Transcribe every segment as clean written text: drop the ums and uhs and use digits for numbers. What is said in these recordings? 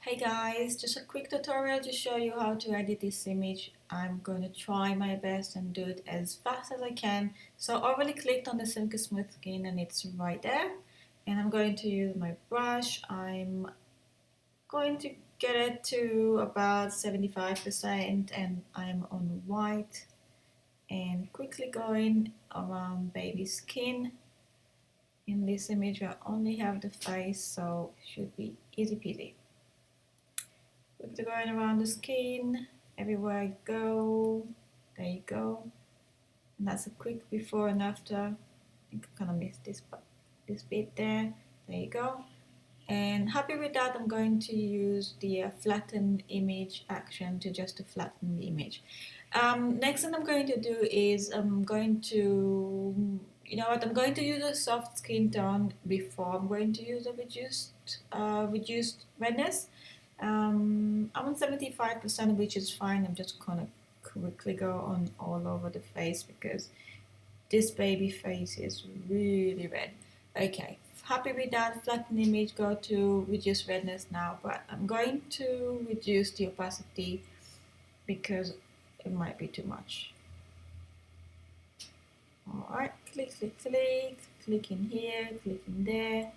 Hey guys, just a quick tutorial to show you how to edit this image. I'm going to try my best and do it as fast as I can. So I already clicked on the Silky Smooth skin and it's right there. And I'm going to use my brush. I'm going to get it to about 75% and I'm on white and quickly going around baby skin. In this image I only have the face, so it should be easy peasy. Quickly going around the skin, everywhere I go. There you go. And that's a quick before and after. I think I kind of missed this bit there. There you go. And happy with that, I'm going to use the flatten image action to just to flatten the image. Next thing I'm going to do is I'm going to, you know what, I'm going to use a soft skin tone before I'm going to use a reduced redness. I'm on 75%, which is fine. I'm just gonna quickly go on all over the face because this baby face is really red. Okay, happy with that. Flatten image, go to reduce redness now, but I'm going to reduce the opacity because it might be too much. Alright, click, click, click, click in here, click in there.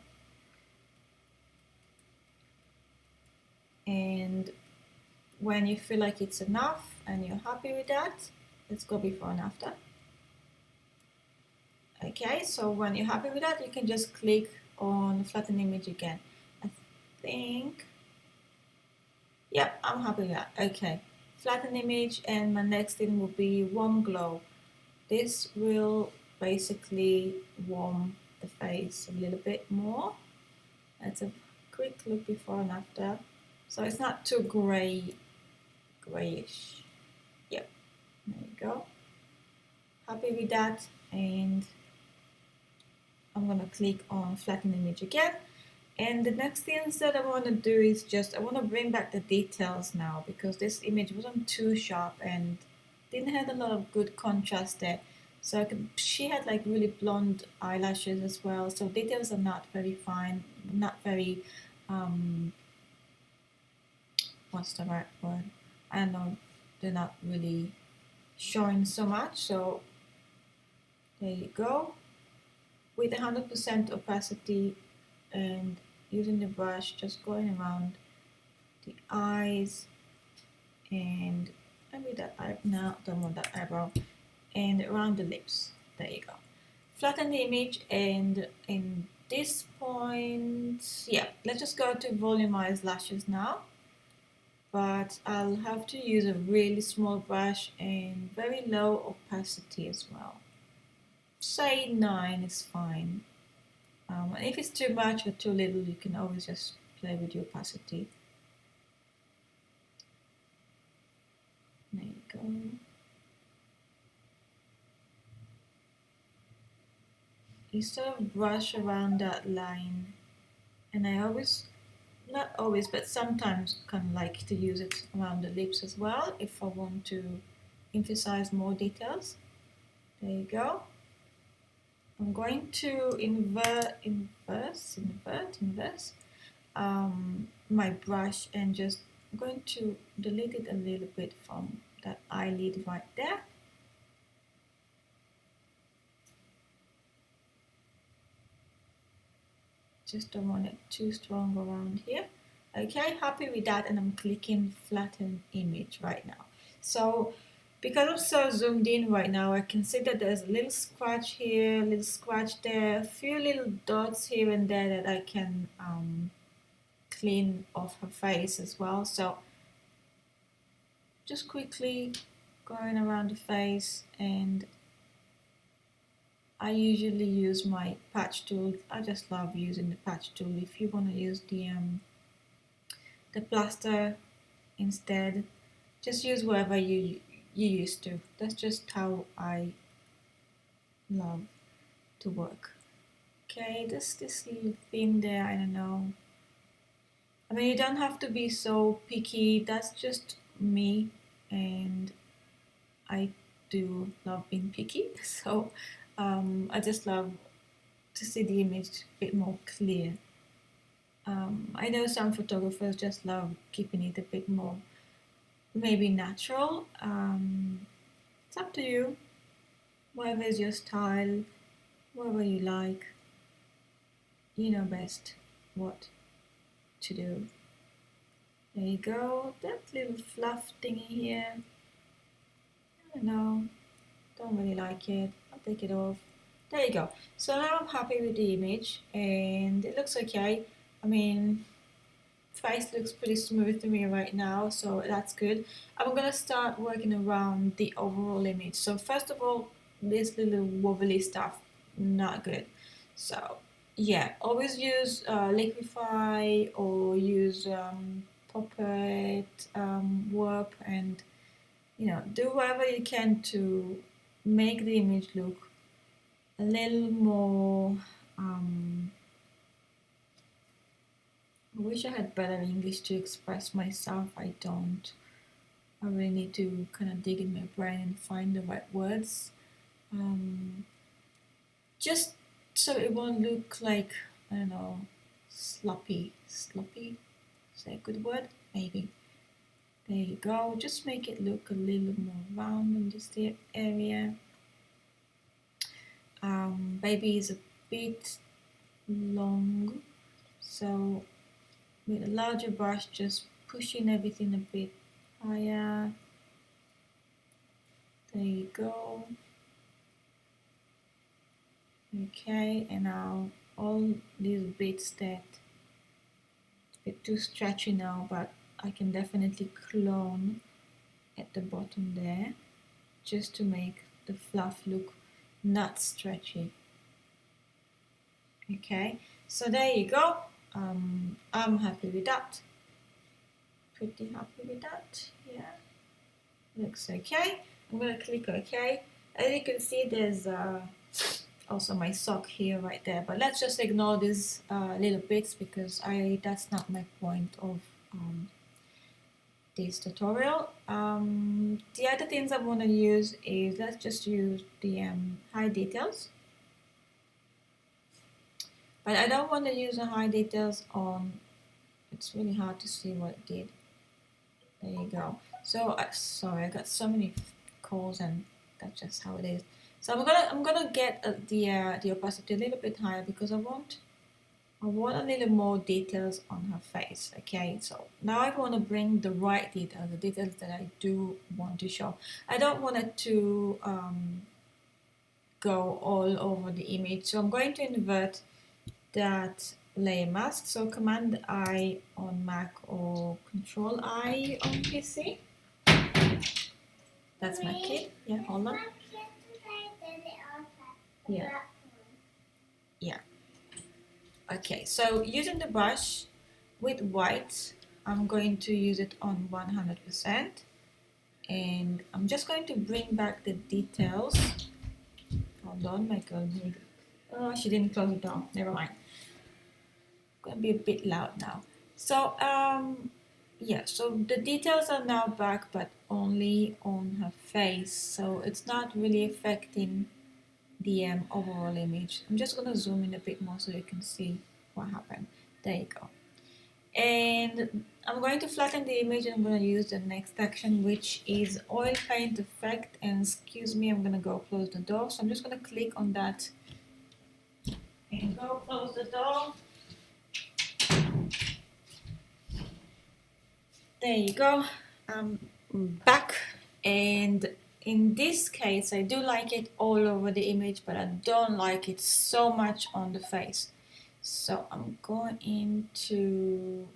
And when you feel like it's enough and you're happy with that, let's go before and after. Okay, so when you're happy with that, you can just click on flatten image again. I think, yep, I'm happy with that. Okay, flatten image, and my next thing will be warm glow. This will basically warm the face a little bit more. That's a quick look before and after. So it's not too grayish. Yep, there you go. Happy with that, and I'm gonna click on flatten image again. And the next things that I want to do is just I want to bring back the details now because this image wasn't too sharp and didn't have a lot of good contrast there. So she had like really blonde eyelashes as well. So details are not very fine, not very what's the right word? I don't know. They're not really showing so much. So there you go. With 100% opacity and using the brush, just going around the eyes and maybe that eye, no, don't want that eyebrow, and around the lips. There you go. Flatten the image, and in this point, yeah, let's just go to volumize lashes now. But I'll have to use a really small brush and very low opacity as well. Say 9 is fine. If it's too much or too little, you can always just play with the opacity. There you go. You sort of brush around that line, and I always, not always, but sometimes kind of like to use it around the lips as well if I want to emphasize more details. There you go. I'm going to invert my brush and just I'm going to delete it a little bit from that eyelid right there. Just don't want it too strong around here. Okay, happy with that, and I'm clicking flatten image right now. So because I'm so zoomed in right now, I can see that there's a little scratch here, a little scratch there, a few little dots here and there that I can clean off her face as well. So just quickly going around the face, and I usually use my patch tool. I just love using the patch tool. If you want to use the plaster instead, just use whatever you used to. That's just how I love to work. Okay, this little thing there, I don't know. I mean, you don't have to be so picky. That's just me, and I do love being picky. So I just love to see the image a bit more clear. I know some photographers just love keeping it a bit more maybe natural. It's up to you. Whatever is your style, whatever you like, you know best what to do. There you go. That little fluff thingy here. I don't know. Don't really like it. I'll take it off. There you go. So now I'm happy with the image and it looks okay. I mean, face looks pretty smooth to me right now, so that's good. I'm gonna start working around the overall image. So first of all, this little wobbly stuff, not good. So yeah, always use Liquify or use Puppet, Warp, and do whatever you can to make the image look a little more. I wish I had better English to express myself. I don't. I really need to kind of dig in my brain and find the right words. Um, just so it won't look like, I don't know, sloppy. Sloppy? Is that a good word? Maybe. There you go. Just make it look a little more round in this area. Baby is a bit long, so with a larger brush, just pushing everything a bit higher. There you go. Okay, and now all these bits that a bit too stretchy now, but I can definitely clone at the bottom there just to make the fluff look not stretchy. Okay, so there you go. I'm happy with that. Pretty happy with that. Yeah, looks okay. I'm gonna click OK. As you can see, there's also my sock here right there, but let's just ignore these little bits because that's not my point of this tutorial. The other things I want to use is, let's just use the high details, but I don't want to use the high details on, it's really hard to see what it did. There you go. So sorry, I got so many calls and that's just how it is. So I'm gonna get the opacity a little bit higher because I want a little more details on her face. Okay, so now I want to bring the right details, the details that I do want to show. I don't want it to go all over the image, so I'm going to invert that layer mask. So Command I on Mac or Control I on PC. That's my kid. Yeah, hold on. Yeah. Yeah. Okay, so using the brush with white, I'm going to use it on 100%. And I'm just going to bring back the details. Hold on, my girl. Oh, she didn't close the door. Never mind. Gonna be a bit loud now. So, yeah, so the details are now back, but only on her face. So it's not really affecting the overall image. I'm just gonna zoom in a bit more so you can see what happened. There you go. And I'm going to flatten the image and I'm going to use the next action, which is oil paint effect. And excuse me, I'm going to go close the door. So I'm just going to click on that and go close the door. There you go. I'm back, and in this case I do like it all over the image, but I don't like it so much on the face. So I'm going to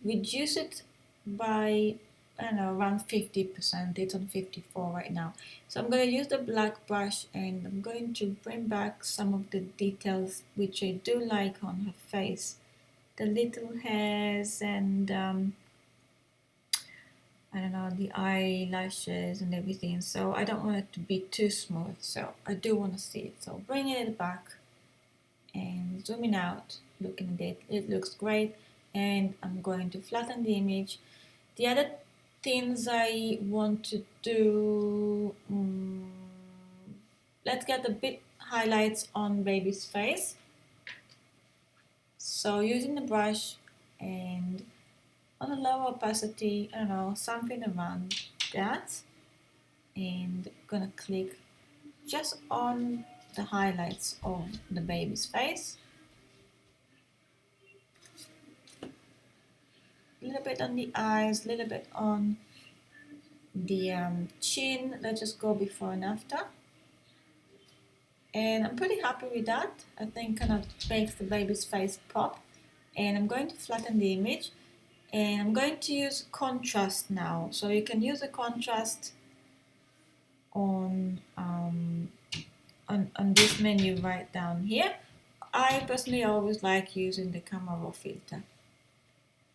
reduce it by, I don't know, around 50%. It's on 54 right now. So I'm going to use the black brush and I'm going to bring back some of the details which I do like on her face. The little hairs and I don't know, the eyelashes and everything. So I don't want it to be too smooth. So I do want to see it. So bringing it back and zooming out, looking at it, it looks great. And I'm going to flatten the image. The other things I want to do, let's get a bit highlights on baby's face. So using the brush, and on a lower opacity, I don't know, something around that, and I'm gonna click just on the highlights of the baby's face, a little bit on the eyes, a little bit on the chin. Let's just go before and after. And I'm pretty happy with that. I think kind of makes the baby's face pop. And I'm going to flatten the image, and I'm going to use contrast now. So you can use a contrast on this menu right down here. I personally always like using the camera raw filter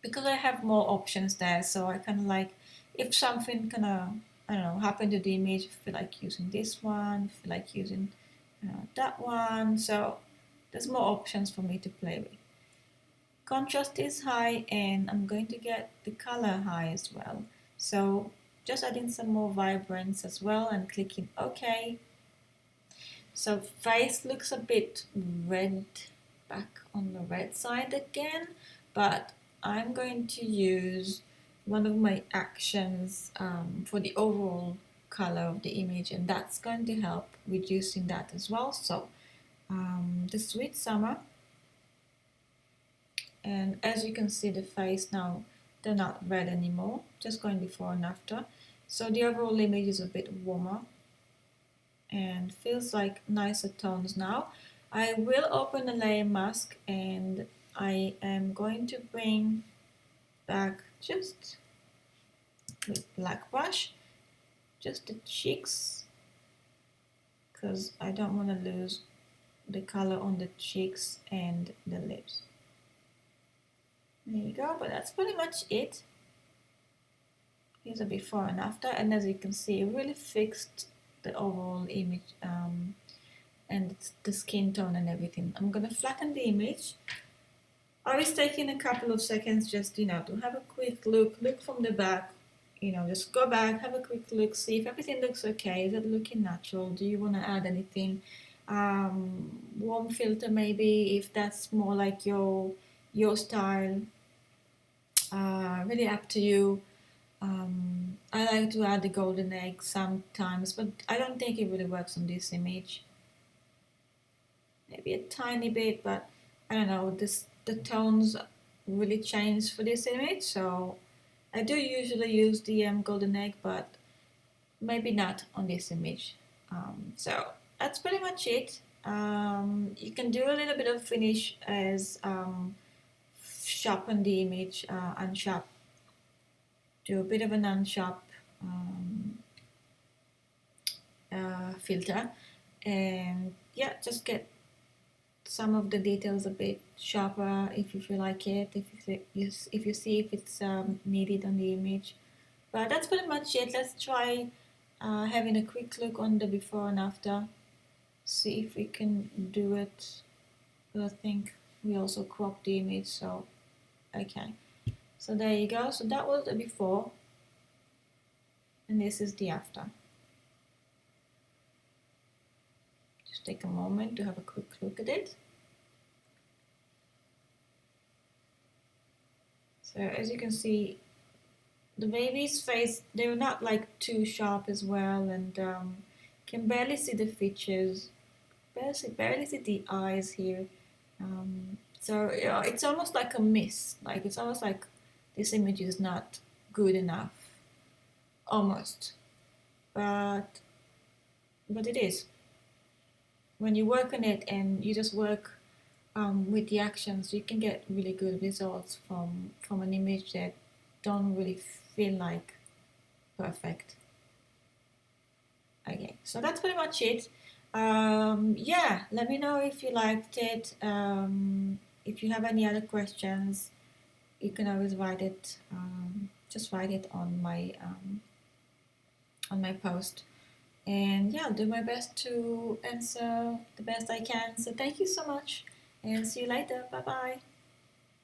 because I have more options there. So I kind of like, if something kind of, I don't know, happened to the image, I feel like using this one, I feel like using that one. So there's more options for me to play with. Contrast is high, and I'm going to get the color high as well. So just adding some more vibrance as well and clicking OK. So face looks a bit red, back on the red side again, but I'm going to use one of my actions for the overall color of the image, and that's going to help reducing that as well. So the Sweet Summer, and as you can see the face now, they're not red anymore, just going before and after. So the overall image is a bit warmer and feels like nicer tones now. I will open the layer mask, and I am going to bring back just with black brush just the cheeks, because I don't want to lose the color on the cheeks and the lips. There you go, but that's pretty much it. Here's a before and after, and as you can see, it really fixed the overall image and the skin tone and everything. I'm gonna flatten the image. I was taking a couple of seconds just to have a quick look from the back, just go back, have a quick look, see if everything looks okay. Is it looking natural? Do you want to add anything? Warm filter maybe, if that's more like your style. Really up to you. I like to add the golden egg sometimes, but I don't think it really works on this image. Maybe a tiny bit, but I don't know, the tones really change for this image, so I do usually use the golden egg, but maybe not on this image. So that's pretty much it. You can do a little bit of finish as sharpen the image, unsharp. Do a bit of an unsharp filter, and yeah, just get some of the details a bit sharper if you feel like it, if you see if it's needed on the image. But that's pretty much it. Let's try having a quick look on the before and after, see if we can do it. But I think we also cropped the image, so okay. So there you go. So that was the before, and this is the after. Just take a moment to have a quick look at it. So as you can see, the baby's face, they're not like too sharp as well, and can barely see the features, barely see the eyes here. So it's almost like a miss. Like it's almost like this image is not good enough, almost. But it is. When you work on it and you just work with the actions, you can get really good results from an image that don't really feel like perfect. Okay, so that's pretty much it. Yeah, let me know if you liked it. If you have any other questions, you can always write it. Just write it on my post, and yeah, I'll do my best to answer the best I can. So thank you so much, and see you later. Bye bye.